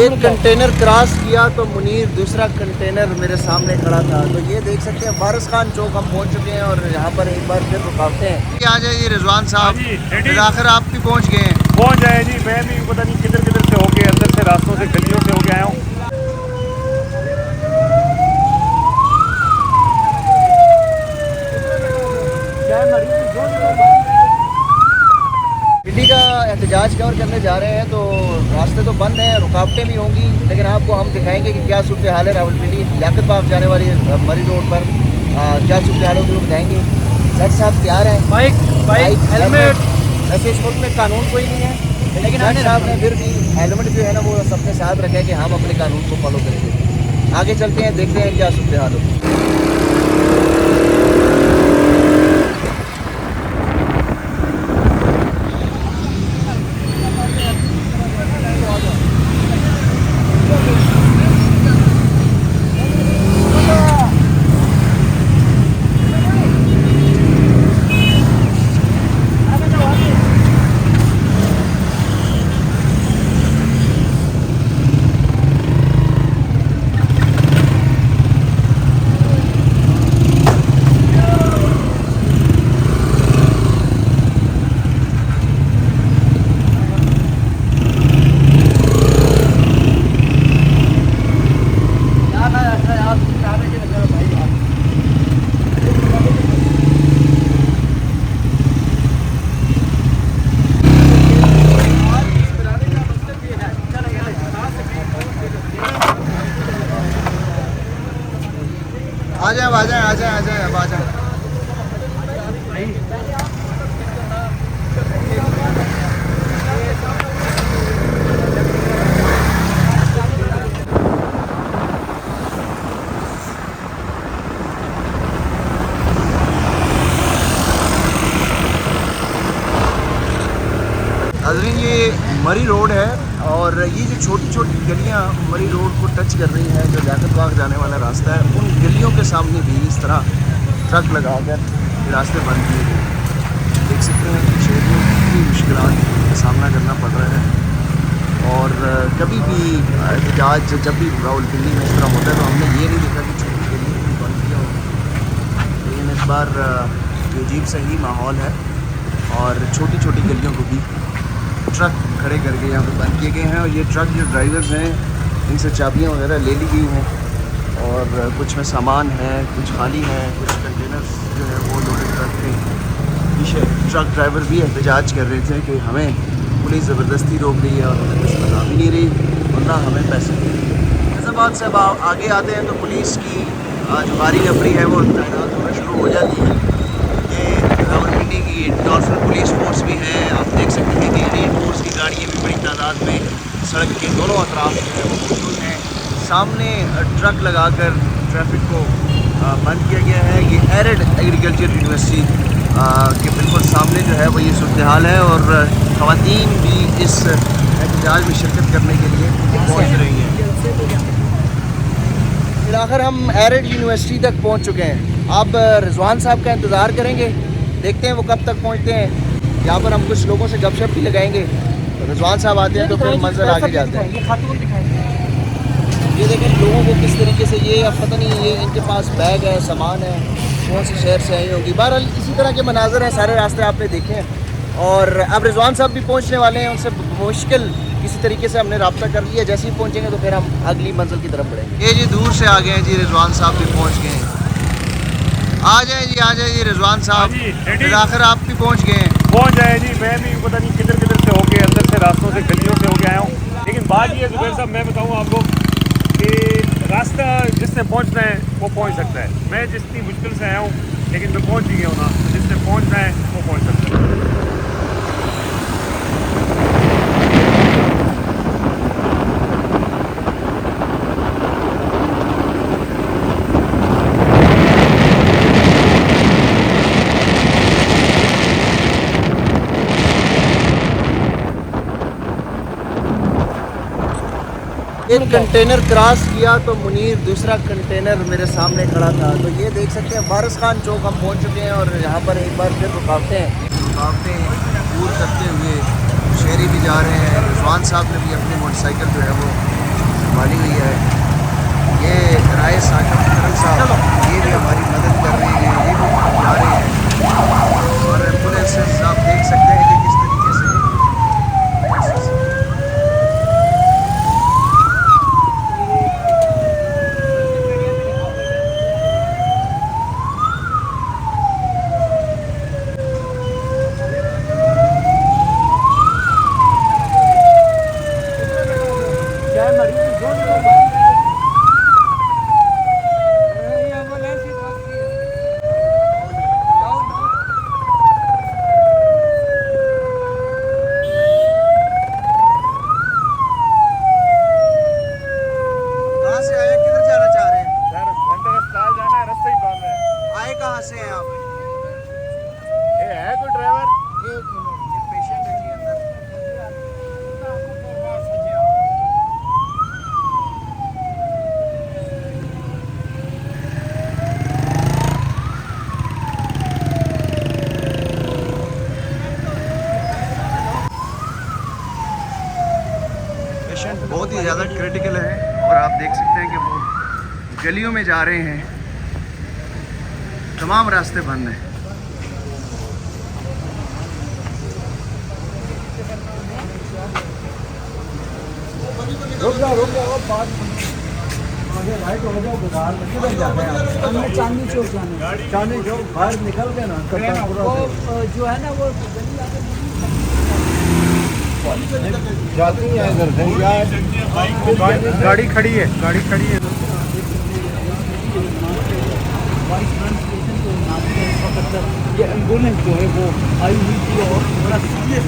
एक container cross किया तो मुनीर दूसरा कंटेनर मेरे सामने खड़ा था। तो ये देख सकते हैं वारिस खान चौक हम पहुंच चुके हैं और यहाँ पर एक बार फिर रुकावटें हैं। आ जाइए रिजवान साहब, फिर आखिर आप भी पहुँच गए हैं। पहुँच जाए जी, मैं भी पता नहीं किधर किधर से होके अंदर से रास्तों से गलियों से होके आया हूँ। दिल्ली का एहतजाज कवर करने जा रहे हैं तो रास्ते तो बंद हैं, रुकावटें भी होंगी, लेकिन आपको हम दिखाएंगे कि क्या सूरत हाल है रावलपिंडी लियाकत बाग जाने वाली मरी रोड पर क्या सूरत हाल होगी वो बताएंगे। जज साहब तैयार हैं, बाइक हेलमेट। वैसे इस मुल्क में कानून कोई नहीं है, लेकिन जज साहब ने फिर भी हेलमेट जो है ना वो सबके साथ रखे कि हम अपने कानून को फॉलो करेंगे। आगे चलते हैं, देखते हैं क्या सूरत हाल होगी। आ जाए अब आ जाए। नाज़रीन, ये मरी रोड है और ये जो छोटी छोटी गलियां मरी रोड को टच कर रही हैं, जो लियाकत बाग जाने वाला रास्ता है, उन गलियों के सामने भी इस तरह ट्रक लगाकर रास्ते बंद किए गए। देख सकते हैं कि शहरियों को कितनी मुश्किलात का सामना करना पड़ रहा है। और कभी भी एहतजाज जब भी रावलपिंडी में इस तरह होता है तो हमने ये नहीं देखा कि छोटी गलियों को बंद किया होगा, लेकिन इस बार ये अजीब सा ही माहौल है और छोटी छोटी गलियों को भी ट्रक खड़े करके यहाँ पे बंद किए गए हैं। और ये ट्रक जो ड्राइवर्स हैं इनसे चाबियाँ वगैरह ले ली गई हैं और कुछ में सामान है, कुछ खाली है, कुछ कंटेनर्स जो है वो लोडेड ट्रक के पीछे। ट्रक ड्राइवर भी एहतजाज कर रहे थे कि हमें पुलिस ज़बरदस्ती रोक रही है और हमें कुछ बता भी नहीं रही, वरना हमें पैसे दे रही है। फैज़ाबाद से अब आगे आते हैं तो पुलिस की जो भारी नफरी है वो तैनात होना शुरू हो जाती है। ये रावलपिंडी की डॉल्फिन पुलिस फोर्स भी है। आप देख सकते हैं कि एलिट फोर्स की गाड़ियाँ भी बड़ी तादाद में सड़क के दोनों अतराफ जो है वो मौजूद हैं। सामने ट्रक लगाकर ट्रैफिक को बंद किया गया है। ये एरिड एग्रीकल्चर यूनिवर्सिटी के बिल्कुल सामने जो है वो ये सूरत हाल है और ख़वातीन भी इस एहतजाज में शिरकत करने के लिए पहुँच रही हैं। फिर आखिर हम एरिड यूनिवर्सिटी तक पहुँच चुके हैं। आप रिजवान साहब का इंतज़ार करेंगे, देखते हैं वो कब तक पहुँचते हैं। यहाँ पर हम कुछ लोगों से गपशप भी लगाएंगे। रिजवान साहब आते हैं तो फिर मंजर आगे जाते हैं। ये देखें लोगों को किस तरीके से, ये अब पता नहीं ये इनके पास बैग है, सामान है, कौन से शहर से आई होगी। बहरहाल इसी तरह के मनाजर हैं, सारे रास्ते आपने देखे हैं। और अब रिजवान साहब भी पहुँचने वाले हैं, उनसे मुश्किल किसी तरीके से हमने रब्ता कर लिया। जैसे ही पहुँचेंगे तो फिर हम अगली मंजिल की तरफ बढ़ेंगे। ये जी दूर से आ गए हैं जी, रिजवान साहब भी पहुँच गए हैं। आ जाए जी रिजवान साहब, फिर आखिर आप भी पहुँच गए हैं। पहुँच जाए जी, मैं भी पता नहीं किधर किधर से होके अंदर से रास्तों से गलियों से होके आया हूँ। लेकिन बात ये है जुबैर साहब, मैं बताऊँ आपको कि रास्ता जिससे पहुँचना है वो पहुँच सकता है। मैं जितनी मुश्किल से आया हूँ लेकिन मैं पहुँच ही गया हूँ ना, जिससे पहुँचना है वो पहुँच सकता है। एक कंटेनर क्रॉस किया तो मुनीर दूसरा कंटेनर मेरे सामने खड़ा था। तो ये देख सकते हैं वारिस खान चौक हम पहुंच चुके हैं और यहाँ पर एक बार फिर रुकावटें दूर करते हुए शहरी भी जा रहे हैं। रिजवान साहब ने भी अपनी मोटरसाइकिल जो है वो कहाँ से आए, किधर जाना चाह रहे हैं? सर घंटा अस्पताल जाना है, रास्ते ही बंद है। आए कहाँ से हैं आप? ये है कोई ड्राइवर? एक मिनट, पेशेंट है जी अंदर। पेशेंट बहुत ही ज़्यादा क्रिटिकल है और आप देख सकते हैं कि वो गलियों में जा रहे हैं, तमाम रास्ते बंद हैं। रुक जाओ बात आगे राइट हो जाओ बाजार में किधर जाते हैं आप? हमें चांदनी चौक जाना है। चांदनी चौक बाहर निकल के ना वो जो है ना वो जाती है इधर से गाड़ी खड़ी है ये एम्बुलेंस जो है वो आई हुई थी और बड़ा सीरियस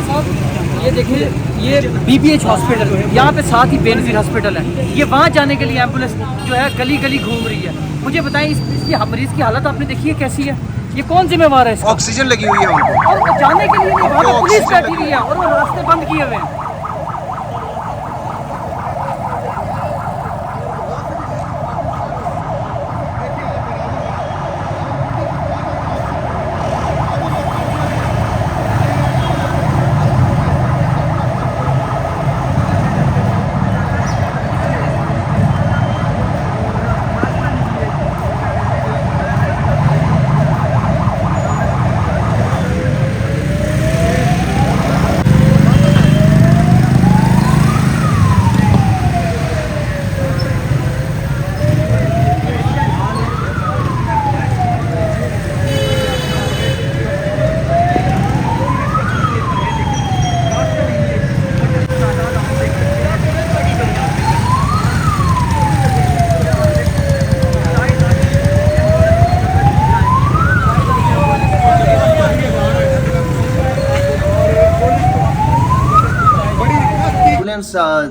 साहब। ये देखिए ये BBH हॉस्पिटल यहाँ पे साथ ही बेनज़ीर हॉस्पिटल है। ये वहाँ जाने के लिए एम्बुलेंस जो है गली गली घूम रही है। मुझे बताएं इसकी मरीज़ की हालत आपने देखी है कैसी है? ये कौन जिम्मेवार है इसका? ऑक्सीजन लगी हुई है उनको और वो जाने के लिए नहीं, वहाँ पे पुलिस बैठी हुई है और वो रास्ते बंद किए हुए हैं।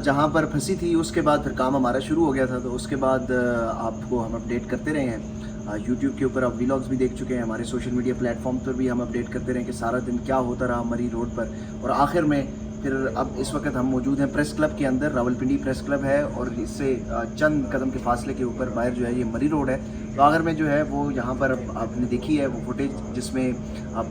जहाँ पर फंसी थी उसके बाद फिर काम हमारा शुरू हो गया था, तो उसके बाद आपको हम अपडेट करते रहे हैं। यूट्यूब के ऊपर आप व्लॉग्स भी देख चुके हैं, हमारे सोशल मीडिया प्लेटफॉर्म पर भी हम अपडेट करते रहे कि सारा दिन क्या होता रहा मरी रोड पर। और आखिर में फिर अब इस वक्त हम मौजूद हैं प्रेस क्लब के अंदर, रावलपिंडी प्रेस क्लब है और इससे चंद कदम के फासले के ऊपर बाहर जो है ये मरी रोड है। तो आखिर में जो है वो यहाँ पर आपने देखी है वो फुटेज जिसमें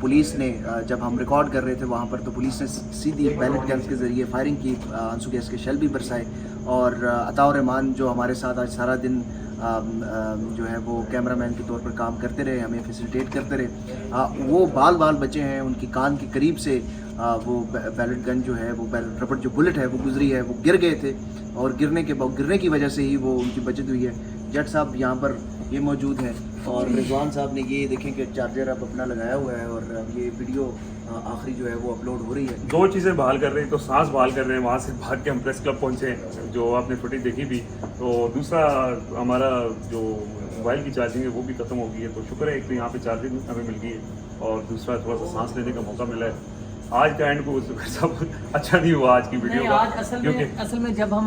पुलिस ने जब हम रिकॉर्ड कर रहे थे वहाँ पर, तो पुलिस ने सीधी बैलेट गन्स के ज़रिए फायरिंग की, आंसू गैस के शेल भी बरसाए। और अताउर रहमान जो हमारे साथ आज सारा दिन जो है वो कैमरामैन के तौर पर काम करते रहे, हमें फैसिलिटेट करते रहे, वो बाल बचे हैं, उनकी कान के करीब से वो बैलेट गन जो है वो रबड़ जो बुलेट है वो गुजरी है, वो गिर गए थे और गिरने की वजह से ही वो उनकी बचत हुई है। जट साहब यहाँ पर ये मौजूद हैं और रिजवान साहब ने ये देखें कि चार्जर अब अपना लगाया हुआ है और अब ये वीडियो आखिरी जो है वो अपलोड हो रही है। दो चीज़ें बहाल कर रहे हैं, तो सांस बहाल कर रहे हैं, वहाँ से भाग के हम प्रेस क्लब पहुँचे जो आपने फुटेज देखी भी। तो दूसरा हमारा जो मोबाइल की चार्जिंग है वो भी ख़त्म हो गई है, तो शुक्र है एक तो यहाँ पे चार्जिंग हमें मिल गई है और दूसरा थोड़ा सा सांस लेने का मौका मिला है। आज का एंड को सब अच्छा नहीं हुआ आज की वीडियो का, आज असल में जब हम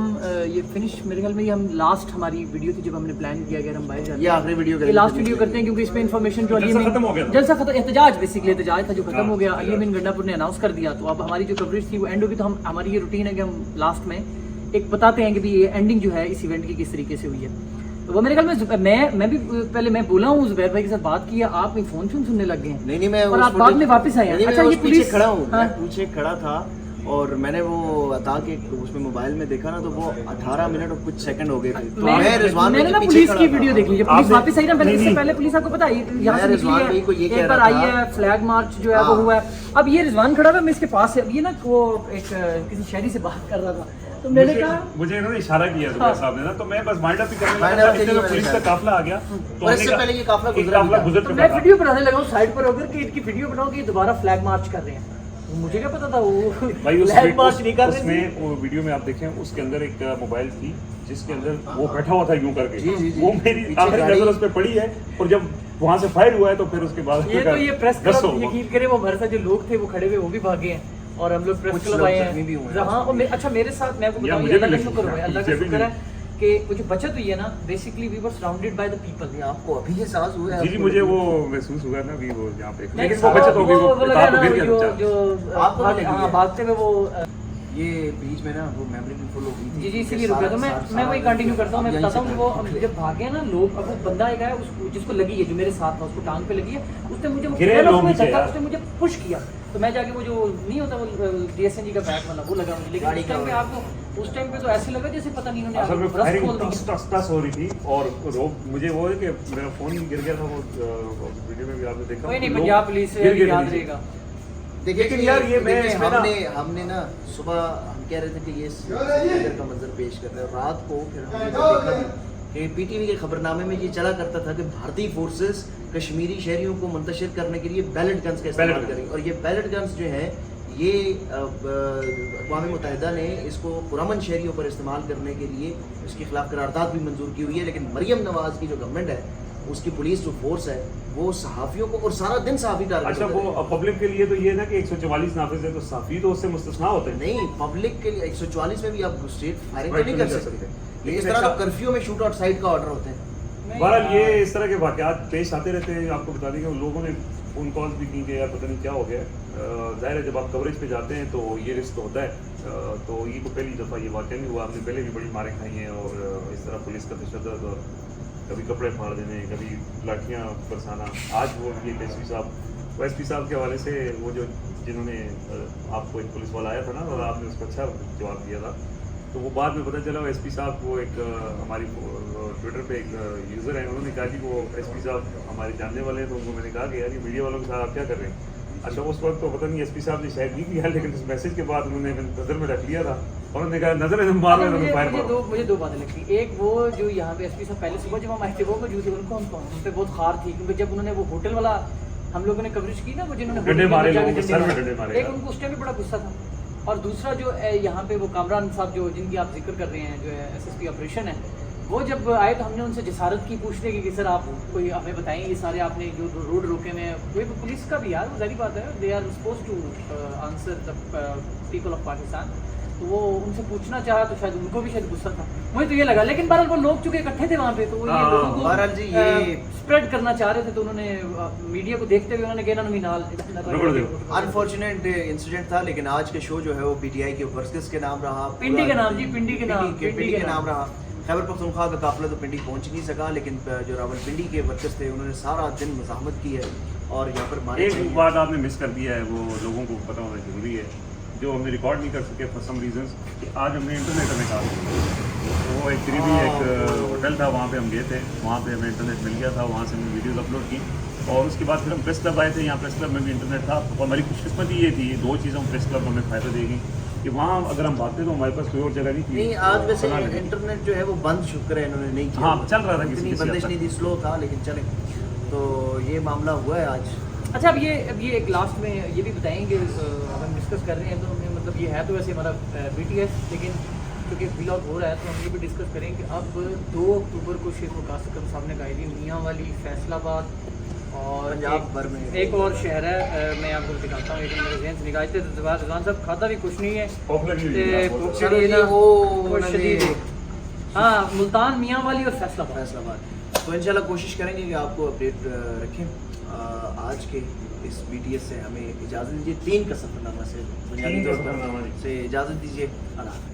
ये फिनिश मेरे ख्याल में ये हम लास्ट हमारी वीडियो थी जब हमने प्लान किया अगर हम बाहर जाते हैं, ये आखिरी वीडियो ये लास्ट वीडियो करते हैं क्योंकि इसमें इन्फॉर्मेशन जो खत्म हो गया, जलसा खत्म, एहतजाज बेसिकली एहतजाज था जो खत्म हो गया, अली अमीन गंडापुर ने अनाउंस कर दिया। तो अब हमारी जो कवरेज थी वो एंड होगी, तो हम हमारी ये रूटीन है कि हम लास्ट में एक बताते हैं कि भी ये एंडिंग जो है इस इवेंट की किस तरीके से हुई है। तो वो मेरे ख्याल में मैं भी पहले मैं बोला हूँ जुबैर भाई के साथ बात की है, आप फोन सुनने लग गए हैं। नहीं मैं और आप बाद में वापस आए हैं। अच्छा ये पुलिस खड़ा हूँ, मैं पीछे खड़ा था और मैंने वो अता के उसमें मोबाइल में देखा ना तो वो 18 मिनट और कुछ सेकंड हो गए थे। तो मैं रिजवान मैंने ना पुलिस की वीडियो देख ली, पुलिस वापस आई ना, पहले इससे पहले पुलिस आपको पता है यहाँ से निकली है, एक बार आई है, फ्लैग मार्च जो है वो हुआ है। अब ये रिजवान खड़ा था, मैं इसके पास है, ये ना वो एक किसी शहरी से बात कर रहा था, तो मैंने कहा मुझे इन्होंने इशारा किया जुबैर साहब ने ना, तो मैं बस माइंड अप ही करने लगा, इसलिए पुलिस का काफिला आ गया। तो इससे पहले ये काफिला गुजर चुका मैं वीडियो बनाने लगा हूँ साइड पर होकर कि इनकी वीडियो बनाओ कि दोबारा फ्लैग मार्च कर रहे हैं। मुझे क्या पता था वो भाई लैंड मार्च नहीं कर रहे थे। उसमें वो वीडियो में आप देखें, उसके अंदर एक मोबाइल थी जिसके अंदर वो बैठा हुआ था यूं करके। जी, जी, जी। वो मेरी पीछे आखिरी गाड़ी- नजर उस पर पड़ी है, और जब वहां से फायर हुआ है तो फिर उसके बाद ये तो ये प्रेस दस क्लब हो- यकीन करें, वो हमारे साथ जो लोग थे वो खड़े हुए वो भी भागे हैं, और हम लोग प्रेस कुछ क्लब लोग आए जख्मी भी हुए हैं हैं। जहाँ। और अच्छा मेरे साथ मैं आपको या बताऊं, मुझे ये भी अल्लाह का लगी, शुक्र है, अल्लाह का मुझे भी शुक्र है कि वो जो बचत हुई है ना, basically we were surrounded by the people. ये आपको अभी एहसास हुआ है? जी जी, आपको मुझे लगी? वो महसूस हुआ ना भी वो यहाँ पे, नहीं, लेकिन वो बचत हो गई, वो लगा रात को ना गिर गया जो बच्चा। जो आपको भी लगी हाँ है? भागते में वो ये बीच में ना वो मेमोरी भी फुल हो गई थी। जी जी, इसीलिए कि रुका। तो सारा- मैं वही कंटिन्यू करता हूँ। मैं अब यहीं बताता हूँ से कि वो करते हैं। जब भागे ना लोग, अब वो बंदा एक आया उसको जिसको लगी है, जो मेरे साथ था, उसको टांग पे लगी है, उसने मुझे वो गिरे गिरा ना, लोग उसने नीचे धक्का, यार। उसने मुझे पुश किया, तो मैं जाके वो जो नहीं होता वो DSNG का बैग वाला वो लगा मुझे। लेकिन गाड़ी उस टाइम पे का- आपको उस टाइम पे तो ऐसे लगा जैसे पता नहीं इन्होंने असल में आगे ब्रश फायरिंग खोल दी। टस टस टस हो रही थी, और मुझे वो है कि मेरा फोन गिर गया था, वो वीडियो में भी आपने देखा। कोई नहीं, लोग पंजाब पुलिस गिर गए थे याद नीचे। रहेगा। देखिए लेकिन यार ये मैं देखिए, इसमें ना- हमने ना सुबह हम कह रहे थे कि ये इधर का मंजर पेश कर रहे हैं, रात को फिर हमने जब देखा भी कि PTV के खबरनामे में ये चला करता था कि भारतीय फोर्सेस कश्मीरी शहरियों को मुंतशिर करने के लिए बैलेट गन्स का इस्तेमाल बैलेट करेंगे, और ये बैलेट गन्स जो है ये अक़वाम मुत्तहिदा ने इसको पुरअमन शहरियों पर इस्तेमाल करने के लिए इसके खिलाफ करारदाद भी मंजूर की हुई है। लेकिन मरियम नवाज की जो गवर्नमेंट है, उसकी पुलिस जो फोर्स है, वो सहाफ़ियों को और सारा दिन सहाफ़ी टारगेट अच्छा, करते वो हैं। पब्लिक के लिए तो ये ना कि 144 नाफिज है, तो साफी तो उससे मुस्तस्ना होते हैं। नहीं, पब्लिक के लिए 144 में भी आप स्ट्रेट फायरिंग तो Right, नहीं कर सकते। लेकिन इस तरह का अच्छा- कर्फ्यू में शूट आउट साइड का ऑर्डर होते हैं। बहरहाल ये इस तरह के वाकयात पेश आते रहते हैं। आपको बता दें कि लोगों ने फ़ोन कॉल्स भी की कि यार पता नहीं क्या हो गया। ज़ाहिर है जब आप कवरेज पे जाते हैं तो ये रिस्क होता है। तो ये तो पहली दफ़ा ये वाकया नहीं हुआ, आपने पहले भी बड़ी मारें खाई हैं, और इस तरह पुलिस का तशद्दुद, और कभी कपड़े फाड़ देने, कभी लाठियाँ बरसाना। आज वो ये एसपी साहब के हवाले से, वो जो जिन्होंने आपको एक पुलिस वाला आया था ना, और आपने उसको अच्छा जवाब दिया था, तो वो बाद में पता चला वो एसपी साहब, वो एक हमारी ट्विटर पे एक यूज़र है, उन्होंने कहा कि वो एसपी साहब हमारे जानने वाले हैं। तो उनको मैंने कहा कि यार ये मीडिया वालों के साथ आप क्या कर रहे हैं? अच्छा, उस वक्त तो पता नहीं एसपी साहब ने शायद नहीं किया, लेकिन उस मैसेज के बाद उन्होंने नज़र में रख लिया था, और उन्होंने कहा नज़र में मारो, उन्होंने फायर मारो। मुझे दो बातें लगती। एक, वो जो यहाँ पे एसपी साहब पहले सुबह जब हम आए थे वो मौजूद थे, उनको हम पे बहुत खार थी, क्योंकि जब उन्होंने वो होटल वाला हम लोगों ने कवरेज की ना, वो जिन्होंने डंडे होटल में मारे, जाके लोगों को डंडे सर में मारे। डंडे मारे एक यार। उनको उस टाइम भी बड़ा गुस्सा था, और दूसरा जो यहाँ पे वो कामरान साहब जो जिनकी आप जिक्र कर रहे हैं, जो है SSP ऑपरेशन है, वो जब आए तो हमने उनसे जसारत की पूछने की कि सर आप कोई हमें बताएं, ये सारे आपने जो रोड रोके में कोई पुलिस का भी यार, वो जारी बात है, they are suppose to answer the people of Pakistan. तो वो उनसे पूछना चाहा तो शायद उनको भी शायद गुस्सा था, मुझे तो ये लगा। लेकिन बहरहाल वो लोग चूंकि इकट्ठे थे वहाँ पे, तो वो ये हाँ, लोगों को बहरहाल जी ये स्प्रेड करना चाह रहे थे, तो उन्होंने मीडिया को देखते हुए उन्होंने कहना नहीं नाल रगड़ दो। अनफॉर्चुनेट इंसिडेंट था, लेकिन आज के शो जो है वो PTI के वर्कर्स के नाम रहा, पिंडी के नाम जी, पिंडी के नाम, पिंडी के नाम रहा। खैबर पख्तूनख्वा का काफिला तो पिंडी पहुंच नहीं सका, लेकिन जो रावलपिंडी के वर्कर्स थे उन्होंने सारा दिन मज़ाहमत की है, और यहाँ पर मारे एक बात आपने मिस कर दिया है, वो लोगों को पता होना जरूरी है, जो हमने रिकॉर्ड नहीं कर सके फॉर सम रीजंस, कि आज हमने इंटरनेट में कहा, तो वो एक करीबी एक होटल था, वहाँ पे हम गए थे, वहाँ पे हमें इंटरनेट मिल गया था, वहाँ से हमने वीडियोज़ अपलोड की, और उसके बाद फिर हम प्रेस क्लब आए थे। यहाँ प्रेस क्लब में भी इंटरनेट था, और हमारी खुशकिस्मती ये थी, दो चीज़ों प्रेस क्लब हमें फ़ायदा देगी कि वहाँ अगर हम भागते तो हमारे पास कोई और जगह नहीं थी। नहीं, आज वैसे बना लेंगे। इंटरनेट जो है वो बंद, शुक्र है इन्होंने नहीं किया। हाँ, चल रहा था इतनी किसी बंदिश हद नहीं तक। थी, स्लो था, लेकिन चले। तो ये मामला हुआ है आज। अच्छा, अब ये एक लास्ट में ये भी बताएंगे, अब हम डिस्कस कर रहे हैं, तो हमें मतलब ये है तो वैसे हमारा BTS, लेकिन क्योंकि व्लॉग हो रहा है तो हम ये भी डिस्कस करें कि अब 2 अक्टूबर को शेख वकास अकरम साहब ने गायबी मियाँ वाली, फैसलाबाद और पंजाब भर में एक और शहर है, मैं आपको दिखाता हूँ, एक मेरे जहन से निकालते थे जवान साहब, खाता भी कुछ नहीं है, पॉपुलर नहीं हुई ते बात, बहुत भूख चढ़ी है ना, वो वो उन्होंने- शदीद है। हाँ, मुल्तान मियाँ वाली और फैसलाबाद। फैसलाबाद। तो इंशाल्लाह कोशिश करेंगे कि आपको अपडेट रखें। आज के इस BTS से हमें इजाज़त दीजिए। 3 का सफ़रनामा से बुनियादी तौर पर से इजाज़त दीजिए। अल्लाह हाफ़िज़।